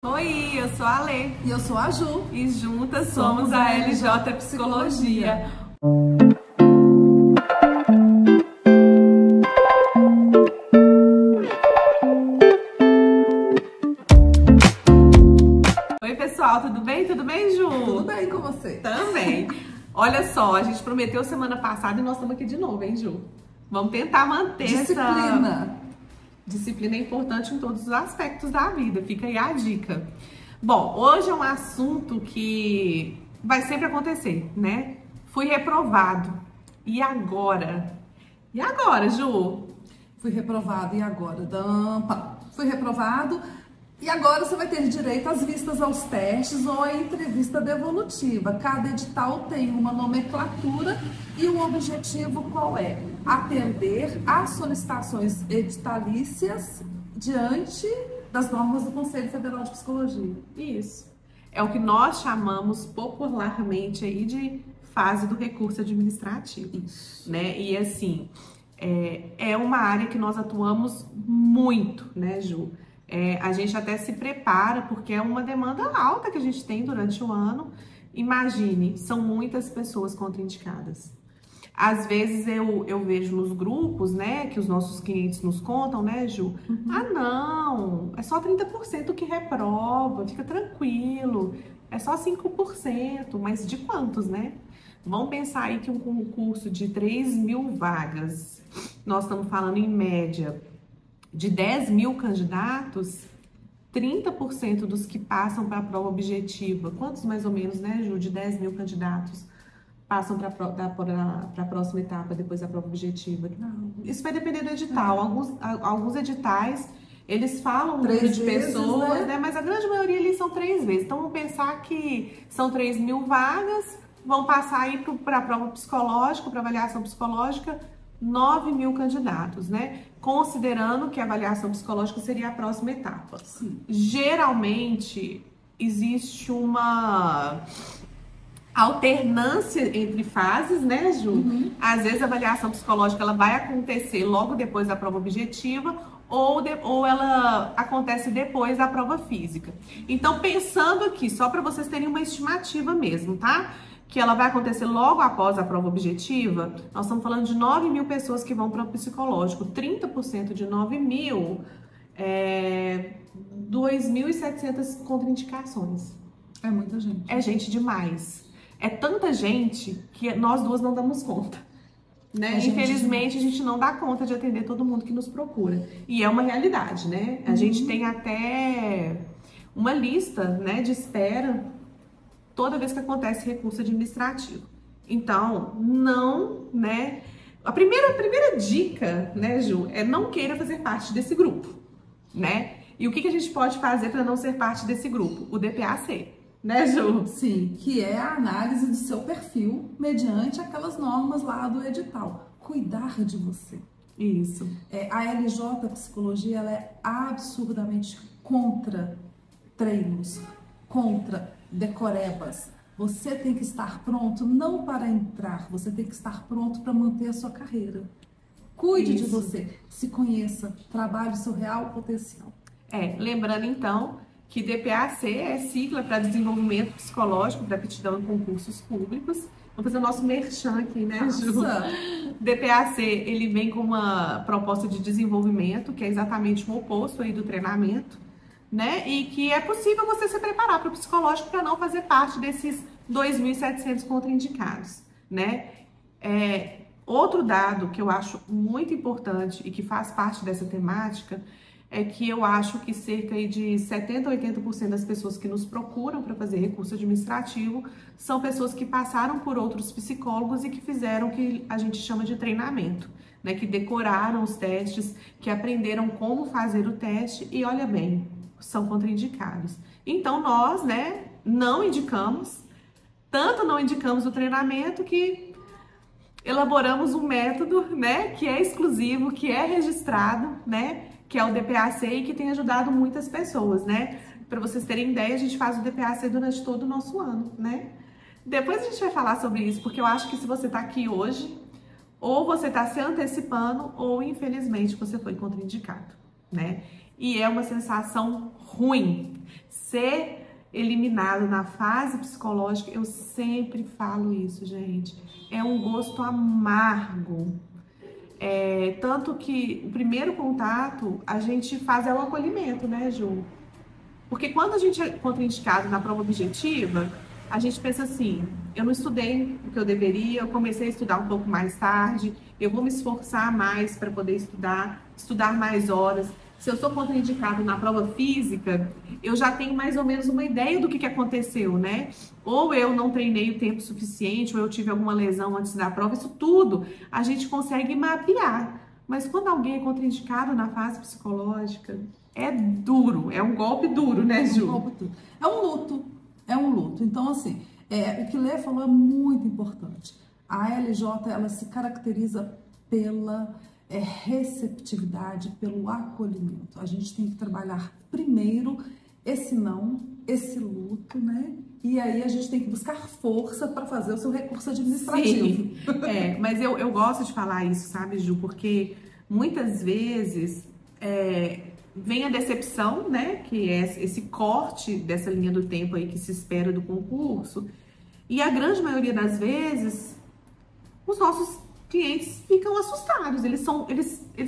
Oi, eu sou a Lê. E eu sou a Ju. E juntas somos a LJ Psicologia. Oi, pessoal, tudo bem? Tudo bem, Ju? Tudo bem com você? Também. Olha só, a gente prometeu semana passada e nós estamos aqui de novo, hein, Ju? Vamos tentar manter Disciplina. Disciplina é importante em todos os aspectos da vida, fica aí a dica. Bom, hoje é um assunto que vai sempre acontecer, né? Fui reprovado. E agora? E agora, Ju? Fui reprovado, e agora? Fui reprovado, e agora você vai ter direito às vistas aos testes ou à entrevista devolutiva. Cada edital tem uma nomenclatura e um objetivo qual é? Atender às solicitações editalícias diante das normas do Conselho Federal de Psicologia. Isso. É o que nós chamamos popularmente aí de fase do recurso administrativo. Isso. Né? E assim, é uma área que nós atuamos muito, né, Ju? A gente até se prepara, porque é uma demanda alta que a gente tem durante o ano. Imagine, são muitas pessoas contraindicadas. Às vezes eu vejo nos grupos, né, que os nossos clientes nos contam, né, Ju? Uhum. Ah, não, é só 30% que reprova, fica tranquilo, é só 5%, mas de quantos, né? Vamos pensar aí que um concurso de 3.000 vagas, nós estamos falando em média de 10.000 candidatos, 30% dos que passam para a prova objetiva, quantos mais ou menos, né, Ju, de 10.000 candidatos passam para a próxima etapa depois da prova objetiva? Isso vai depender do edital. Alguns editais, eles falam um número de pessoas, né? Mas a grande maioria ali são 3 vezes. Então, vamos pensar que são 3.000 vagas, vão passar aí para a prova psicológica, para avaliação psicológica, 9.000 candidatos, né? Considerando que a avaliação psicológica seria a próxima etapa. Sim. Geralmente, existe uma alternância entre fases, né, Ju? Uhum. Às vezes a avaliação psicológica ela vai acontecer logo depois da prova objetiva ou ela acontece depois da prova física. Então, pensando aqui, só para vocês terem uma estimativa mesmo, tá? Que ela vai acontecer logo após a prova objetiva, nós estamos falando de 9.000 pessoas que vão para o psicológico. 30% de 9.000 é 2.700 contraindicações. É muita gente. É gente demais. É tanta gente que nós duas não damos conta, né? Infelizmente, a gente não dá conta de atender todo mundo que nos procura. E é uma realidade, né? A gente tem até uma lista, né, de espera toda vez que acontece recurso administrativo. Então, não, né? A primeira dica, né, Ju, é não queira fazer parte desse grupo, né? E o que a gente pode fazer para não ser parte desse grupo? O DPA-C. Né, Ju? Sim, que é a análise do seu perfil mediante aquelas normas lá do edital. Cuidar de você. Isso. A LJ Psicologia ela é absurdamente contra treinos, contra decorebas. Você tem que estar pronto não para entrar, você tem que estar pronto para manter a sua carreira. Cuide de você, se conheça, trabalhe o seu real potencial. Lembrando então que DPA-C é sigla para desenvolvimento psicológico para aptidão em concursos públicos. Vamos fazer o nosso merchan aqui, né, Ju? DPA-C, ele vem com uma proposta de desenvolvimento, que é exatamente o oposto aí do treinamento, né? E que é possível você se preparar para o psicológico para não fazer parte desses 2.700 contraindicados, né? Outro dado que eu acho muito importante e que faz parte dessa temática é que eu acho que cerca de 70% a 80% das pessoas que nos procuram para fazer recurso administrativo são pessoas que passaram por outros psicólogos e que fizeram o que a gente chama de treinamento, né? Que decoraram os testes, que aprenderam como fazer o teste e, olha bem, são contraindicados. Então, nós, né, não indicamos, tanto não indicamos o treinamento que elaboramos um método, né, que é exclusivo, que é registrado, né, que é o DPA-C e que tem ajudado muitas pessoas, né? Para vocês terem ideia, a gente faz o DPA-C durante todo o nosso ano, né? Depois a gente vai falar sobre isso, porque eu acho que se você tá aqui hoje, ou você tá se antecipando, ou infelizmente você foi contraindicado, né? E é uma sensação ruim. ser eliminado na fase psicológica, eu sempre falo isso, gente, é um gosto amargo. Tanto que o primeiro contato, a gente faz o acolhimento, né, Ju? Porque quando a gente é contraindicado na prova objetiva, a gente pensa assim, eu não estudei o que eu deveria, eu comecei a estudar um pouco mais tarde, eu vou me esforçar mais para poder estudar mais horas. Se eu sou contraindicado na prova física, eu já tenho mais ou menos uma ideia do que aconteceu, né? Ou eu não treinei o tempo suficiente, ou eu tive alguma lesão antes da prova, isso tudo a gente consegue mapear. Mas quando alguém é contraindicado na fase psicológica, é duro, é um golpe duro, né, Ju? É um golpe duro. É um luto. Então, assim, o que Lê falou é muito importante. A LJ, ela se caracteriza pela receptividade, pelo acolhimento. A gente tem que trabalhar primeiro esse luto, né? E aí a gente tem que buscar força para fazer o seu recurso administrativo. Sim, mas eu gosto de falar isso, sabe, Ju? Porque muitas vezes vem a decepção, né? Que é esse corte dessa linha do tempo aí que se espera do concurso. E a grande maioria das vezes, os nossos clientes ficam assustados. Eles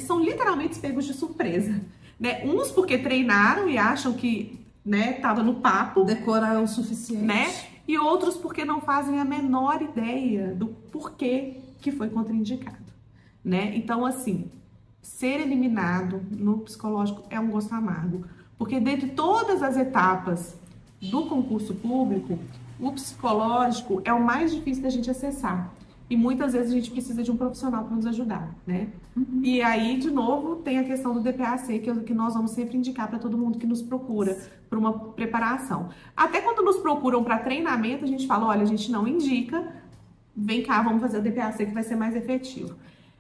são literalmente pegos de surpresa, né? Uns porque treinaram e acham que, né, tava no papo. Decorar é o suficiente. Né? E outros porque não fazem a menor ideia do porquê que foi contraindicado, né? Então, assim, ser eliminado no psicológico é um gosto amargo, porque dentre todas as etapas do concurso público, o psicológico é o mais difícil da gente acessar. E muitas vezes a gente precisa de um profissional para nos ajudar, né? E aí, de novo, tem a questão do DPAC, que nós vamos sempre indicar para todo mundo que nos procura para uma preparação. Até quando nos procuram para treinamento, a gente fala, olha, a gente não indica, vem cá, vamos fazer o DPAC que vai ser mais efetivo.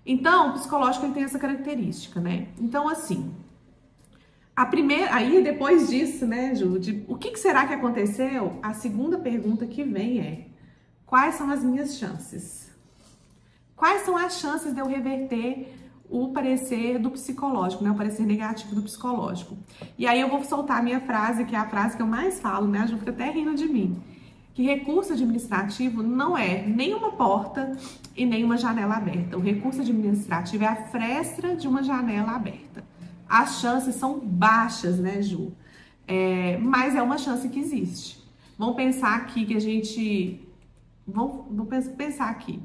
Então, o psicológico ele tem essa característica, né? Então, assim, aí depois disso, né, Ju, o que será que aconteceu? A segunda pergunta que vem é, quais são as minhas chances? Quais são as chances de eu reverter o parecer do psicológico, né? O parecer negativo do psicológico. E aí eu vou soltar a minha frase, que é a frase que eu mais falo, né? A Ju fica até rindo de mim. Que recurso administrativo não é nem uma porta e nem uma janela aberta. O recurso administrativo é a fresta de uma janela aberta. As chances são baixas, né, Ju? Mas é uma chance que existe. Vamos pensar aqui que a gente... Vamos pensar aqui.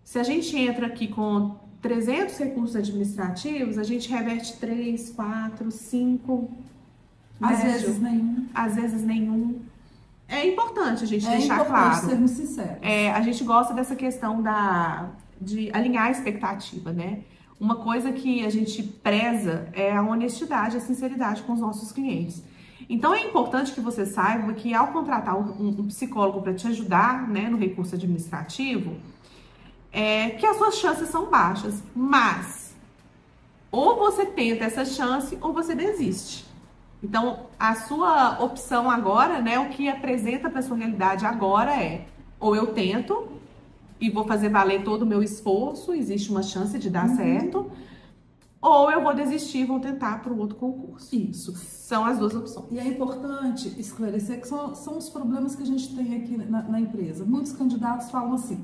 Se a gente entra aqui com 300 recursos administrativos, a gente reverte 3, 4, 5... Às vezes nenhum. Às vezes nenhum. É importante a gente deixar claro. Sermos sinceros. A gente gosta dessa questão de alinhar a expectativa, né? Uma coisa que a gente preza é a honestidade, a sinceridade com os nossos clientes. Então, é importante que você saiba que ao contratar um psicólogo para te ajudar, né, no recurso administrativo, que as suas chances são baixas, mas ou você tenta essa chance ou você desiste. Então, a sua opção agora, né, o que apresenta para sua realidade agora é, ou eu tento e vou fazer valer todo o meu esforço, existe uma chance de dar certo, ou eu vou desistir e vou tentar para o outro concurso. Isso. São as duas opções. E é importante esclarecer que são os problemas que a gente tem aqui na empresa. Muitos candidatos falam assim,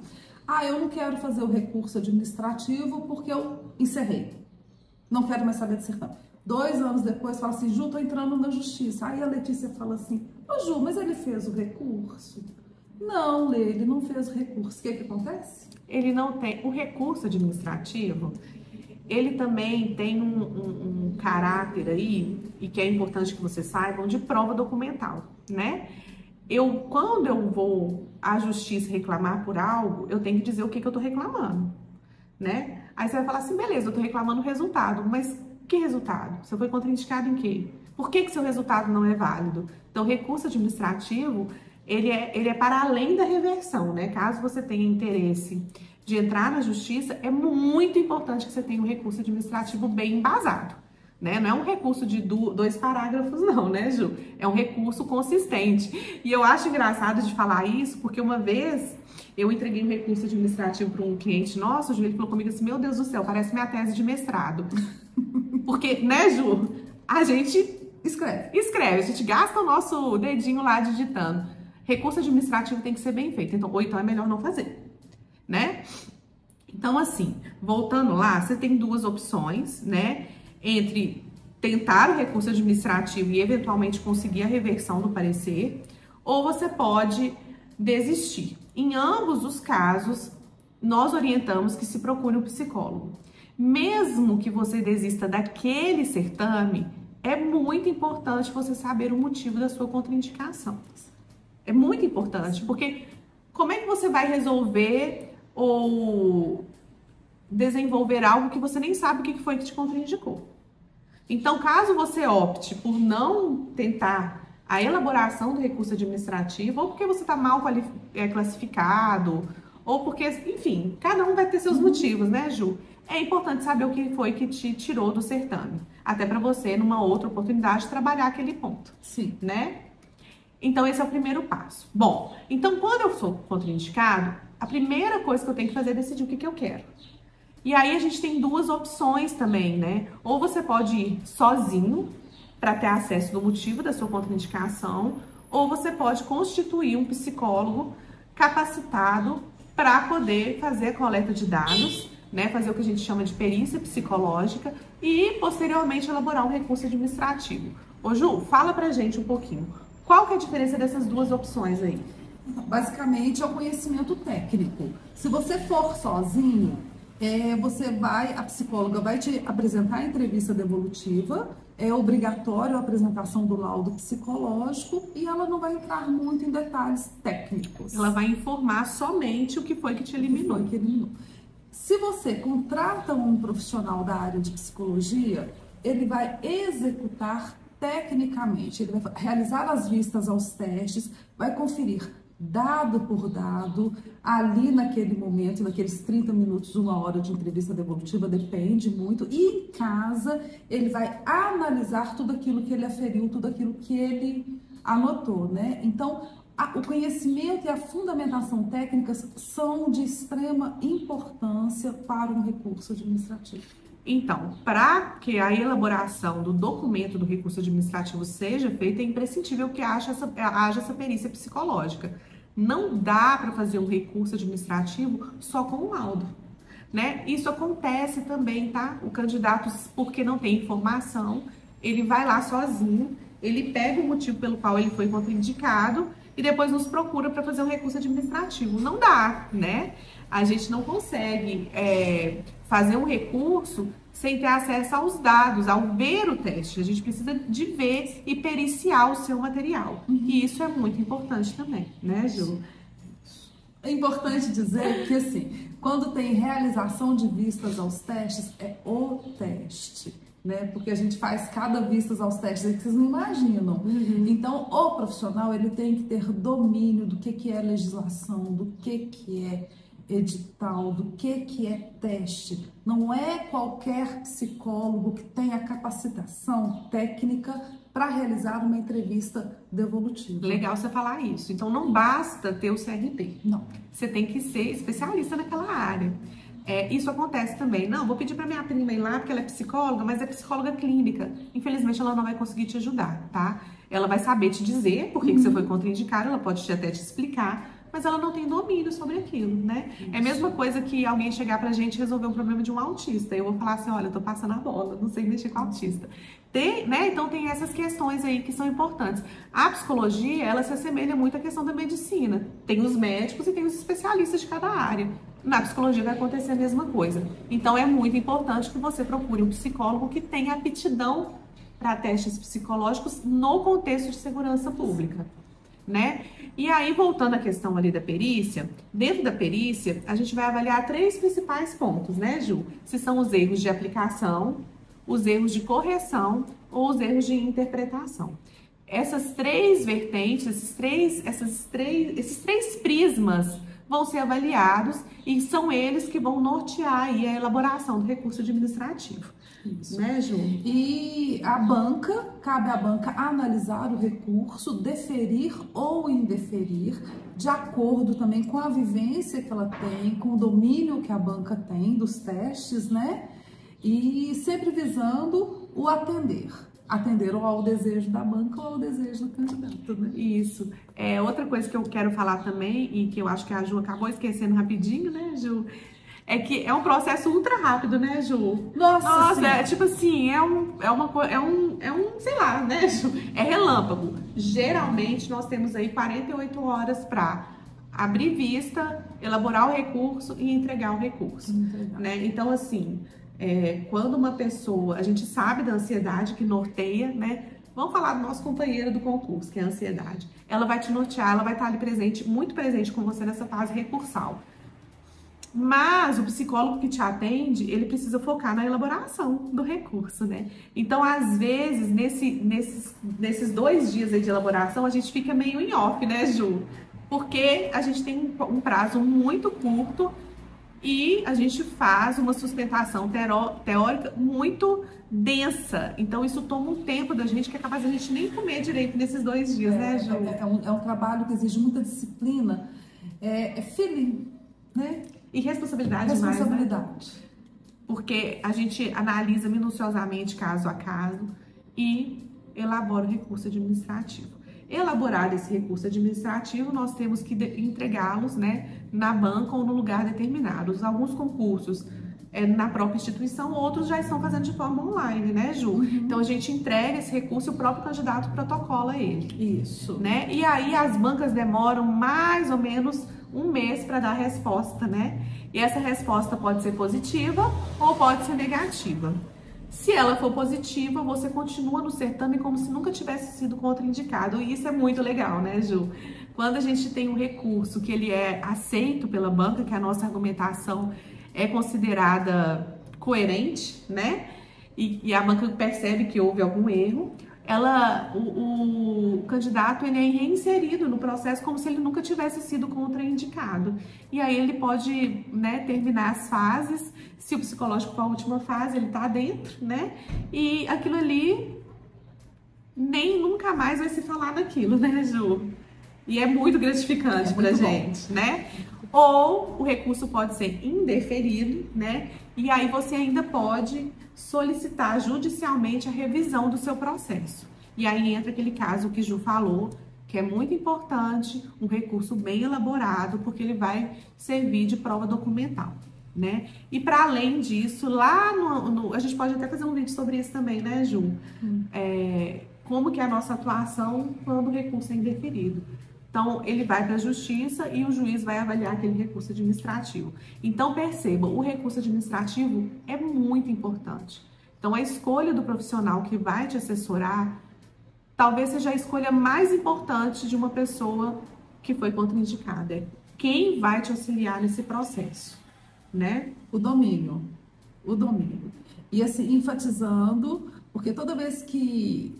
eu não quero fazer o recurso administrativo porque eu encerrei. Não quero mais saber de sertão. 2 anos depois, fala assim, Ju, tô entrando na justiça. Aí a Letícia fala assim, Ju, mas ele fez o recurso? Não, Lê, ele não fez o recurso. O que acontece? Ele não tem. O recurso administrativo, ele também tem um caráter aí, e que é importante que vocês saibam, de prova documental, né? Quando eu vou à justiça reclamar por algo, eu tenho que dizer o que eu tô reclamando, né? Aí você vai falar assim, beleza, eu tô reclamando o resultado, mas que resultado? Você foi contraindicado em quê? Por que seu resultado não é válido? Então, o recurso administrativo, ele é para além da reversão, né? Caso você tenha interesse de entrar na justiça, é muito importante que você tenha um recurso administrativo bem embasado, né? Não é um recurso de 2 parágrafos, não, né, Ju? É um recurso consistente. E eu acho engraçado de falar isso, porque uma vez eu entreguei um recurso administrativo para um cliente nosso, Ju, ele falou comigo assim, meu Deus do céu, parece minha tese de mestrado. Porque, né, Ju, a gente Escreve. Escreve, a gente gasta o nosso dedinho lá digitando. Recurso administrativo tem que ser bem feito, então, ou então é melhor não fazer, né? Então, assim, voltando lá, você tem duas opções, né? Entre tentar o recurso administrativo e eventualmente conseguir a reversão do parecer, ou você pode desistir. Em ambos os casos, nós orientamos que se procure um psicólogo. Mesmo que você desista daquele certame, é muito importante você saber o motivo da sua contraindicação. É muito importante, porque como é que você vai resolver ou desenvolver algo que você nem sabe o que foi que te contraindicou? Então, caso você opte por não tentar a elaboração do recurso administrativo, ou porque você está mal classificado, ou porque, enfim, cada um vai ter seus motivos, né, Ju? É importante saber o que foi que te tirou do certame, até para você, numa outra oportunidade, trabalhar aquele ponto. Sim. Né? Então, esse é o primeiro passo. Bom, então, quando eu sou contraindicado, a primeira coisa que eu tenho que fazer é decidir o que eu quero. E aí, a gente tem duas opções também, né? Ou você pode ir sozinho para ter acesso do motivo da sua contraindicação, ou você pode constituir um psicólogo capacitado para poder fazer a coleta de dados, né? Fazer o que a gente chama de perícia psicológica e, posteriormente, elaborar um recurso administrativo. Ô, Ju, fala pra gente um pouquinho. Qual que é a diferença dessas duas opções aí? Basicamente, é o conhecimento técnico. Se você for sozinho, a psicóloga vai te apresentar a entrevista devolutiva, é obrigatório a apresentação do laudo psicológico e ela não vai entrar muito em detalhes técnicos. Ela vai informar somente o que foi que te eliminou. Se você contrata um profissional da área de psicologia, ele vai executar tecnicamente, ele vai realizar as vistas aos testes, vai conferir dado por dado, ali naquele momento, naqueles 30 minutos, 1 hora de entrevista devolutiva, depende muito, e em casa ele vai analisar tudo aquilo que ele aferiu, tudo aquilo que ele anotou, né? Então, o conhecimento e a fundamentação técnicas são de extrema importância para um recurso administrativo. Então, para que a elaboração do documento do recurso administrativo seja feita, é imprescindível que haja essa perícia psicológica. Não dá para fazer um recurso administrativo só com o laudo, né? Isso acontece também, tá? O candidato, porque não tem informação, ele vai lá sozinho, ele pega o motivo pelo qual ele foi contraindicado e depois nos procura para fazer um recurso administrativo. Não dá, né? A gente não consegue fazer um recurso sem ter acesso aos dados, ao ver o teste. A gente precisa de ver e periciar o seu material. E isso é muito importante também, né, Ju? É importante dizer que, assim, quando tem realização de vistas aos testes, é o teste, né? Porque a gente faz cada vistas aos testes aí que vocês não imaginam. Então, o profissional, ele tem que ter domínio do que é legislação, do que é edital, do que é teste. Não é qualquer psicólogo que tenha capacitação técnica para realizar uma entrevista devolutiva. Legal você falar isso. Então, não basta ter o CRP. Não. Você tem que ser especialista naquela área. Isso acontece também. Não, vou pedir para minha prima ir lá porque ela é psicóloga, mas é psicóloga clínica. Infelizmente, ela não vai conseguir te ajudar, tá? Ela vai saber te dizer por que você foi contraindicado, ela pode até te explicar, mas ela não tem domínio sobre aquilo, né? Isso. É a mesma coisa que alguém chegar pra gente e resolver um problema de um autista. Eu vou falar assim, olha, eu tô passando a bola, não sei mexer com autista. Né? Então tem essas questões aí que são importantes. A psicologia, ela se assemelha muito à questão da medicina. Tem os médicos e tem os especialistas de cada área. Na psicologia vai acontecer a mesma coisa. Então é muito importante que você procure um psicólogo que tenha aptidão para testes psicológicos no contexto de segurança pública, né? E aí, voltando à questão ali da perícia, dentro da perícia, a gente vai avaliar 3 principais pontos, né, Ju? Se são os erros de aplicação, os erros de correção ou os erros de interpretação. Essas 3 vertentes, esses três prismas vão ser avaliados e são eles que vão nortear aí a elaboração do recurso administrativo. Isso. Né, Ju? E cabe à banca analisar o recurso, deferir ou indeferir, de acordo também com a vivência que ela tem, com o domínio que a banca tem dos testes, né? E sempre visando o atender. atender ou ao desejo da banca ou ao desejo do candidato, né? Isso. Outra coisa que eu quero falar também, e que eu acho que a Ju acabou esquecendo rapidinho, né, Ju? É que é um processo ultra rápido, né, Ju? Nossa, tipo assim, sei lá, né, Ju? É relâmpago. Geralmente nós temos aí 48 horas para abrir vista, elaborar o recurso e entregar o recurso, né? Então, assim, quando uma pessoa, a gente sabe da ansiedade que norteia, né? Vamos falar do nosso companheiro do concurso, que é a ansiedade. Ela vai te nortear, ela vai estar ali presente, muito presente com você nessa fase recursal. Mas o psicólogo que te atende, ele precisa focar na elaboração do recurso, né? Então, às vezes, nesses 2 dias aí de elaboração, a gente fica meio em off, né, Ju? Porque a gente tem um prazo muito curto e a gente faz uma sustentação teórica muito densa. Então, isso toma um tempo da gente que é capaz de a gente nem comer direito nesses 2 dias, né, Ju? É um trabalho que exige muita disciplina, feeling, né? E responsabilidade mais, né? Porque a gente analisa minuciosamente caso a caso e elabora o recurso administrativo. Elaborado esse recurso administrativo, nós temos que entregá-los, né, na banca ou no lugar determinado. Alguns concursos na própria instituição, outros já estão fazendo de forma online, né, Ju? Então a gente entrega esse recurso e o próprio candidato protocola ele. Isso. Né? E aí as bancas demoram mais ou menos 1 mês para dar a resposta, né? E essa resposta pode ser positiva ou pode ser negativa. Se ela for positiva, você continua no certame como se nunca tivesse sido contraindicado. E isso é muito legal, né, Ju? Quando a gente tem um recurso que ele é aceito pela banca, que a nossa argumentação é considerada coerente, né? E a banca percebe que houve algum erro, o candidato ele é reinserido no processo como se ele nunca tivesse sido contraindicado. E aí ele pode, né, terminar as fases. Se o psicológico for a última fase, ele tá dentro, né? E aquilo ali nem nunca mais vai se falar daquilo, né, Ju? E é muito gratificante pra gente, né? Ou o recurso pode ser indeferido, né? E aí você ainda pode solicitar judicialmente a revisão do seu processo. E aí entra aquele caso que Ju falou, que é muito importante, um recurso bem elaborado, porque ele vai servir de prova documental, né? E para além disso, lá a gente pode até fazer um vídeo sobre isso também, né, Ju? Como que é a nossa atuação quando o recurso é indeferido. Então, ele vai para a justiça e o juiz vai avaliar aquele recurso administrativo. Então, perceba, o recurso administrativo é muito importante. Então, a escolha do profissional que vai te assessorar talvez seja a escolha mais importante de uma pessoa que foi contraindicada. É quem vai te auxiliar nesse processo, né? O domínio. E assim, enfatizando, porque toda vez que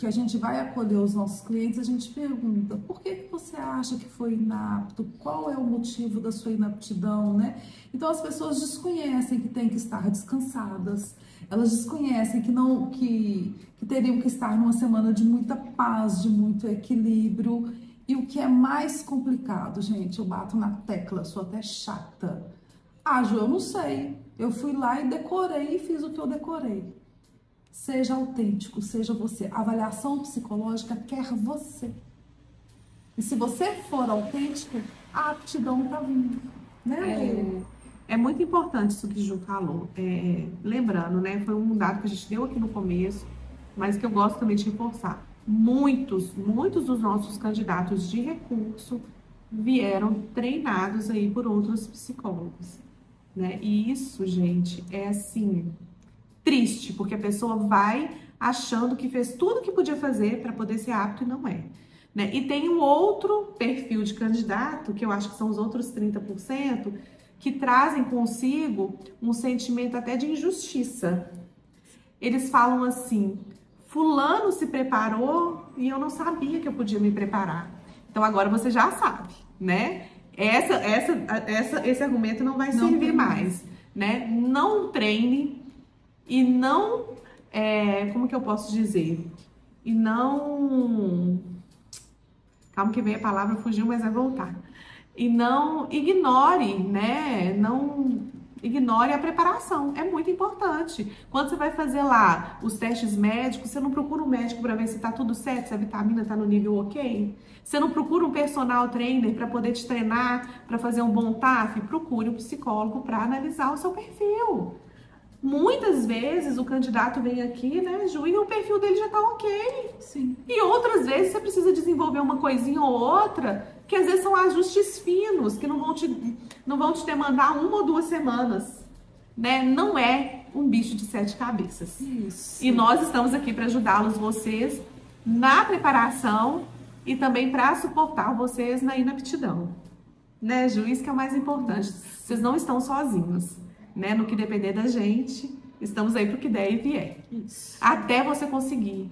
a gente vai acolher os nossos clientes, a gente pergunta: por que você acha que foi inapto? Qual é o motivo da sua inaptidão, né? Então as pessoas desconhecem que têm que estar descansadas, elas desconhecem que teriam que estar numa semana de muita paz, de muito equilíbrio. E o que é mais complicado, gente, eu bato na tecla, sou até chata. Ah, Ju, eu não sei. Eu fui lá e decorei e fiz o que eu decorei. Seja autêntico, seja você. A avaliação psicológica quer você. E se você for autêntico, a aptidão tá vindo, né? É muito importante isso que Ju falou. Lembrando, né? Foi um dado que a gente deu aqui no começo, mas que eu gosto também de reforçar. Muitos dos nossos candidatos de recurso vieram treinados aí por outros psicólogos, né? E isso, gente, é assim, triste, porque a pessoa vai achando que fez tudo o que podia fazer para poder ser apto e não é, né? E tem um outro perfil de candidato, que eu acho que são os outros 30%, que trazem consigo um sentimento até de injustiça. Eles falam assim: fulano se preparou e eu não sabia que eu podia me preparar. Então agora você já sabe, né? Esse argumento não vai servir mais, né? Não treine e não, como que eu posso dizer? E não, calma que veio a palavra, fugiu, mas vai voltar. E não ignore, né? Não Ignore a preparação, é muito importante. Quando você vai fazer lá os testes médicos, você não procura um médico para ver se está tudo certo, se a vitamina está no nível ok? Você não procura um personal trainer para poder te treinar, para fazer um bom TAF? Procure um psicólogo para analisar o seu perfil. Muitas vezes o candidato vem aqui, né, Ju, e o perfil dele já tá ok. Sim. E outras vezes você precisa desenvolver uma coisinha ou outra, que às vezes são ajustes finos, que não vão te demandar 1 ou 2 semanas, né? Não é um bicho de 7 cabeças. Isso. E nós estamos aqui para ajudá-los, vocês, na preparação e também para suportar vocês na inaptidão. Né, Ju? Isso que é o mais importante. Vocês não estão sozinhos. Né? No que depender da gente, estamos aí pro que der e vier. Isso. Até você conseguir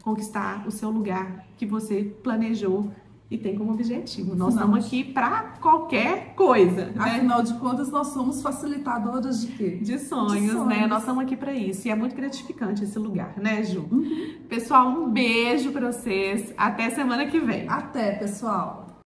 conquistar o seu lugar que você planejou e tem como objetivo. Nós estamos aqui para qualquer coisa. Né? Afinal de contas, nós somos facilitadoras de quê? De sonhos, né? Nós estamos aqui para isso. E é muito gratificante esse lugar, né, Ju? Pessoal, um beijo para vocês. Até semana que vem. Até, pessoal.